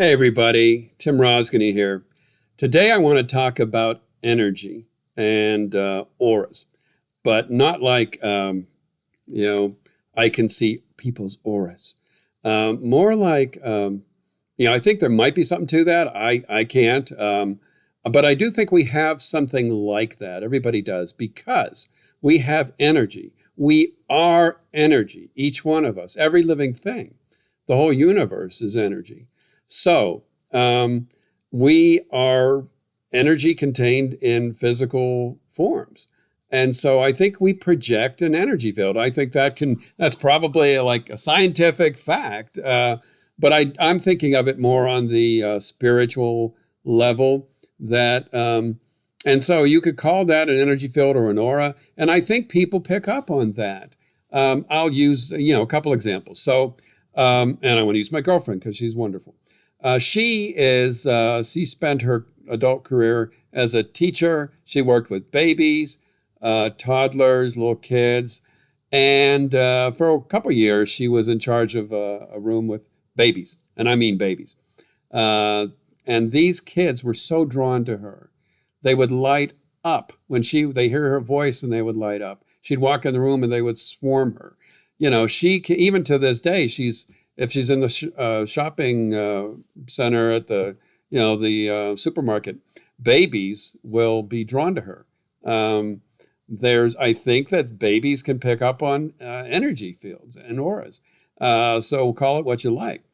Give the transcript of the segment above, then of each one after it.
Hey everybody, Tim Rosgany here. Today I want to talk about energy and auras, but not like, you know, I can see people's auras. More like, I think there might be something to that. I can't. But I do think we have something like that. Everybody does because we have energy. We are energy, each one of us, every living thing. The whole universe is energy. So we are energy contained in physical forms. And so I think we project an energy field. I think that's probably like a scientific fact. But I'm thinking of it more on the spiritual level and so you could call that an energy field or an aura. And I think people pick up on that. I'll use, a couple examples. And I want to use my girlfriend because she's wonderful. She spent her adult career as a teacher. She worked with babies, toddlers, little kids. And for a couple of years, she was in charge of a room with babies. And I mean babies. And these kids were so drawn to her. They would light up when they hear her voice and they would light up. She'd walk in the room and they would swarm her. Even to this day, if she's in the shopping center at the supermarket, babies will be drawn to her. I think that babies can pick up on energy fields and auras. So call it what you like.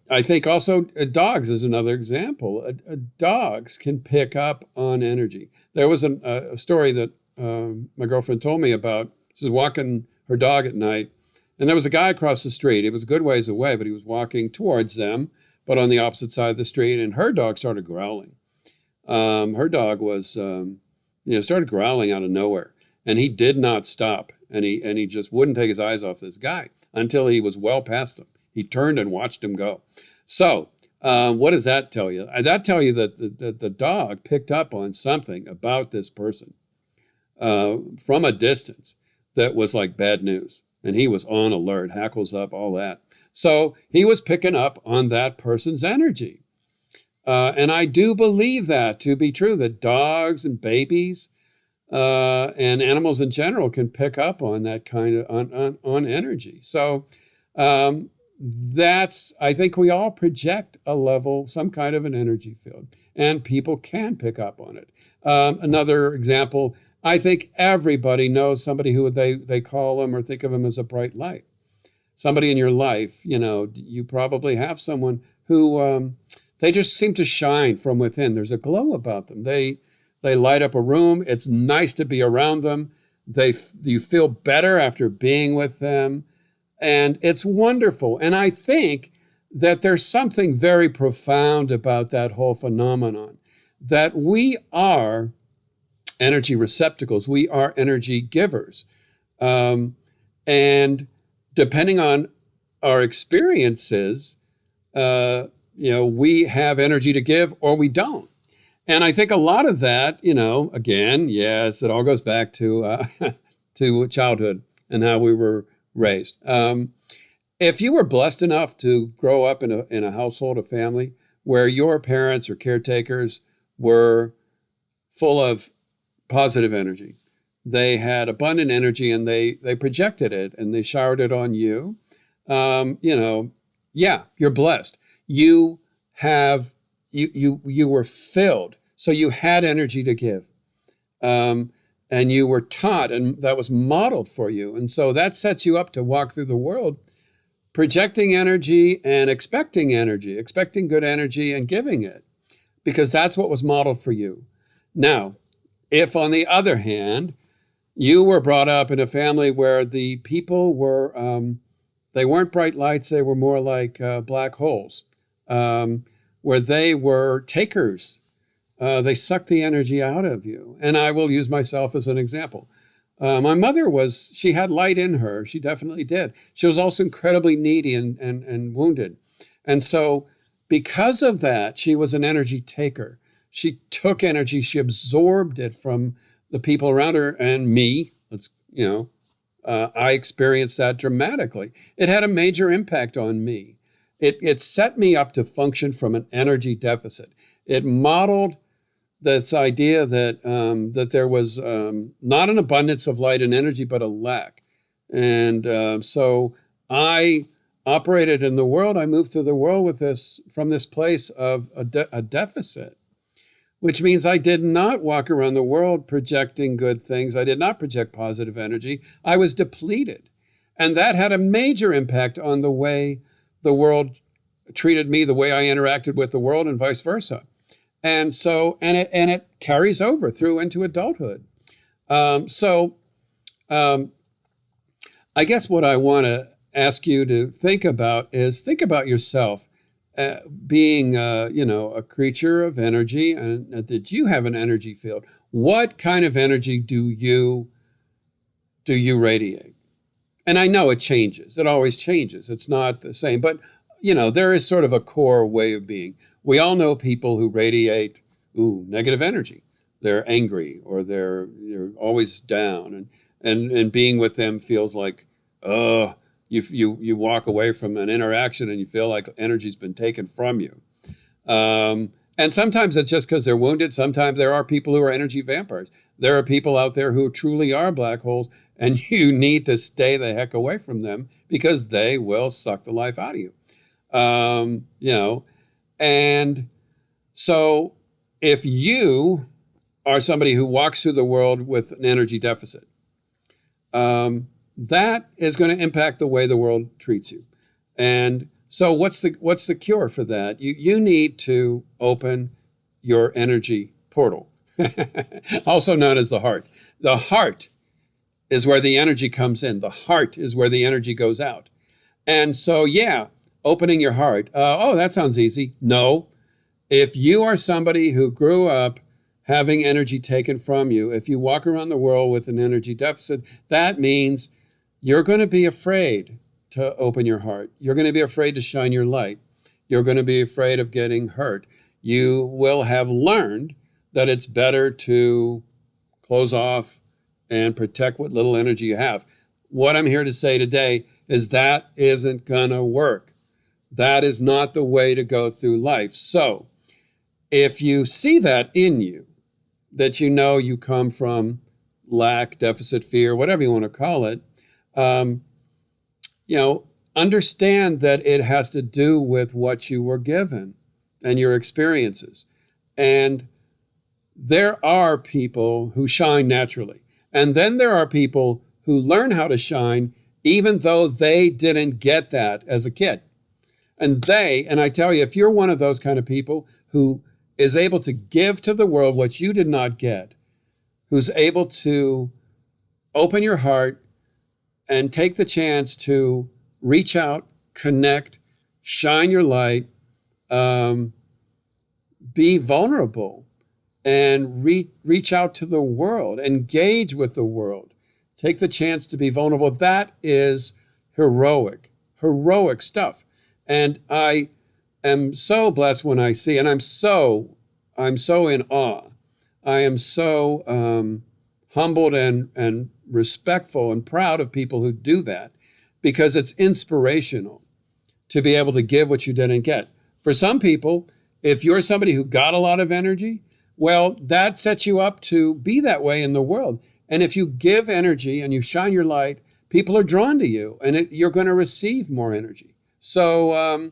I think also dogs is another example. Dogs can pick up on energy. There was a story that my girlfriend told me about. She was walking her dog at night, and there was a guy across the street. It was a good ways away, but he was walking towards them, but on the opposite side of the street, and her dog started growling. Her dog was, started growling out of nowhere, and he did not stop, and he just wouldn't take his eyes off this guy until he was well past him. He turned and watched him go. So, what does that tell you? That tell you that the dog picked up on something about this person from a distance that was like bad news. And he was on alert, hackles up, all that. So he was picking up on that person's energy. And I do believe that to be true, that dogs and babies and animals in general can pick up on that kind of on energy. So I think we all project a level, some kind of an energy field, and people can pick up on it. Another example, I think everybody knows somebody who they call them or think of them as a bright light. Somebody in your life, you probably have someone who they just seem to shine from within. There's a glow about them. They light up a room. It's nice to be around them. You feel better after being with them. And it's wonderful. And I think that there's something very profound about that whole phenomenon, that we are energy receptacles. We are energy givers. And depending on our experiences, we have energy to give or we don't. And I think a lot of that, again, yes, it all goes back to to childhood and how we were raised. If you were blessed enough to grow up in a household, a family, where your parents or caretakers were full of positive energy, they had abundant energy and they projected it and they showered it on you, you're blessed. You were filled, so you had energy to give. And you were taught, and that was modeled for you. And so that sets you up to walk through the world projecting energy and expecting good energy and giving it, because that's what was modeled for you. Now, if on the other hand, you were brought up in a family where the people were, they weren't bright lights, they were more like black holes, where they were takers. They suck the energy out of you. And I will use myself as an example. My mother she had light in her. She definitely did. She was also incredibly needy and wounded. And so because of that, she was an energy taker. She took energy, she absorbed it from the people around her and me. I experienced that dramatically. It had a major impact on me. It set me up to function from an energy deficit. It modeled this idea that that there was not an abundance of light and energy, but a lack. And so I operated in the world. I moved through the world with this from this place of a deficit, which means I did not walk around the world projecting good things. I did not project positive energy. I was depleted. And that had a major impact on the way the world treated me, the way I interacted with the world, and vice versa. And so, it carries over through into adulthood. I guess what I want to ask you to think about is think about yourself being, a creature of energy, and that you have an energy field. What kind of energy do you radiate? And I know it changes. It always changes. It's not the same. But, there is sort of a core way of being. We all know people who radiate, negative energy. They're angry, or they're always down. And being with them feels like, you walk away from an interaction and you feel like energy's been taken from you. And sometimes it's just because they're wounded. Sometimes there are people who are energy vampires. There are people out there who truly are black holes, and you need to stay the heck away from them because they will suck the life out of you. And so if you are somebody who walks through the world with an energy deficit, that is going to impact the way the world treats you. And so what's the cure for that? You need to open your energy portal, also known as the heart. The heart is where the energy comes in. The heart is where the energy goes out. And so, opening your heart. That sounds easy. No. If you are somebody who grew up having energy taken from you, if you walk around the world with an energy deficit, that means you're going to be afraid to open your heart. You're going to be afraid to shine your light. You're going to be afraid of getting hurt. You will have learned that it's better to close off and protect what little energy you have. What I'm here to say today is that isn't going to work. That is not the way to go through life. So if you see that in you, that you come from lack, deficit, fear, whatever you want to call it, understand that it has to do with what you were given and your experiences. And there are people who shine naturally. And then there are people who learn how to shine even though they didn't get that as a kid. And I tell you, if you're one of those kind of people who is able to give to the world what you did not get, who's able to open your heart and take the chance to reach out, connect, shine your light, be vulnerable, and reach out to the world, engage with the world, take the chance to be vulnerable. That is heroic stuff. And I am so blessed when I see, and I'm so in awe. I am so humbled and respectful and proud of people who do that, because it's inspirational to be able to give what you didn't get. For some people, if you're somebody who got a lot of energy, well, that sets you up to be that way in the world. And if you give energy and you shine your light, people are drawn to you, and you're going to receive more energy. So,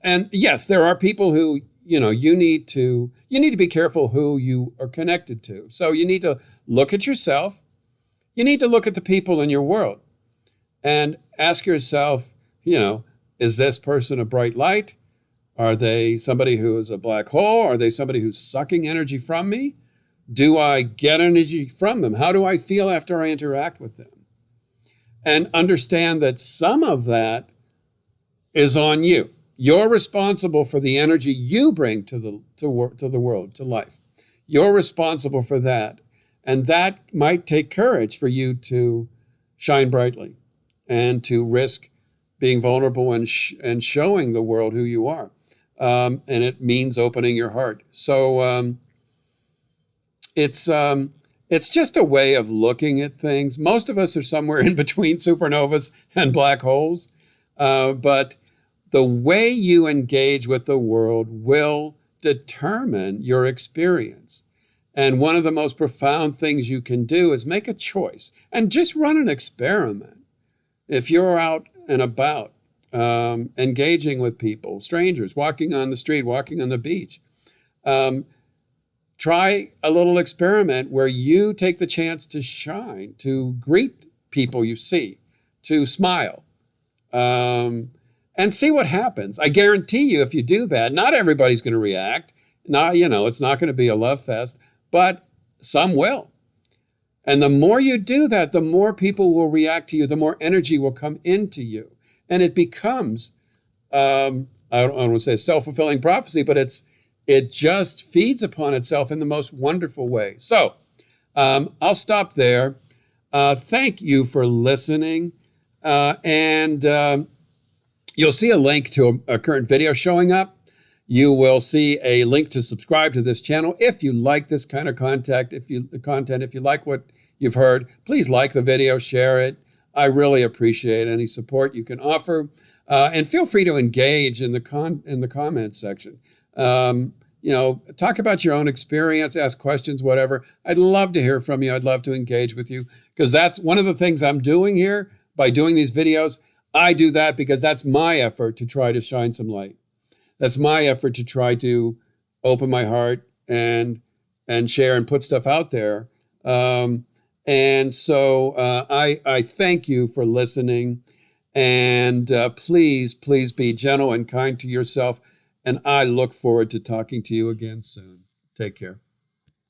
and yes, there are people who, you need to be careful who you are connected to. So you need to look at yourself. You need to look at the people in your world and ask yourself, is this person a bright light? Are they somebody who is a black hole? Are they somebody who's sucking energy from me? Do I get energy from them? How do I feel after I interact with them? And understand that some of that is on you. You're responsible for the energy you bring to the world, to life. You're responsible for that. And that might take courage for you to shine brightly and to risk being vulnerable and showing the world who you are. And it means opening your heart. So it's It's just a way of looking at things. Most of us are somewhere in between supernovas and black holes, but the way you engage with the world will determine your experience. And one of the most profound things you can do is make a choice and just run an experiment. If you're out and about, engaging with people, strangers, walking on the street, walking on the beach, try a little experiment where you take the chance to shine, to greet people you see, to smile, and see what happens. I guarantee you, if you do that, not everybody's going to react. Not, it's not going to be a love fest, but some will. And the more you do that, the more people will react to you, the more energy will come into you. And it becomes, I don't want to say a self-fulfilling prophecy, but it just feeds upon itself in the most wonderful way. So I'll stop there. Thank you for listening. And you'll see a link to a current video showing up. You will see a link to subscribe to this channel. If you like this kind of content, if you like what you've heard, please like the video, share it. I really appreciate any support you can offer. And feel free to engage in the comments section. Talk about your own experience, ask questions, whatever. I'd love to hear from you. I'd love to engage with you, because that's one of the things I'm doing here by doing these videos. I do that because that's my effort to try to shine some light. That's my effort to try to open my heart and share and put stuff out there. And so I thank you for listening. And please be gentle and kind to yourself. And I look forward to talking to you again soon. Take care.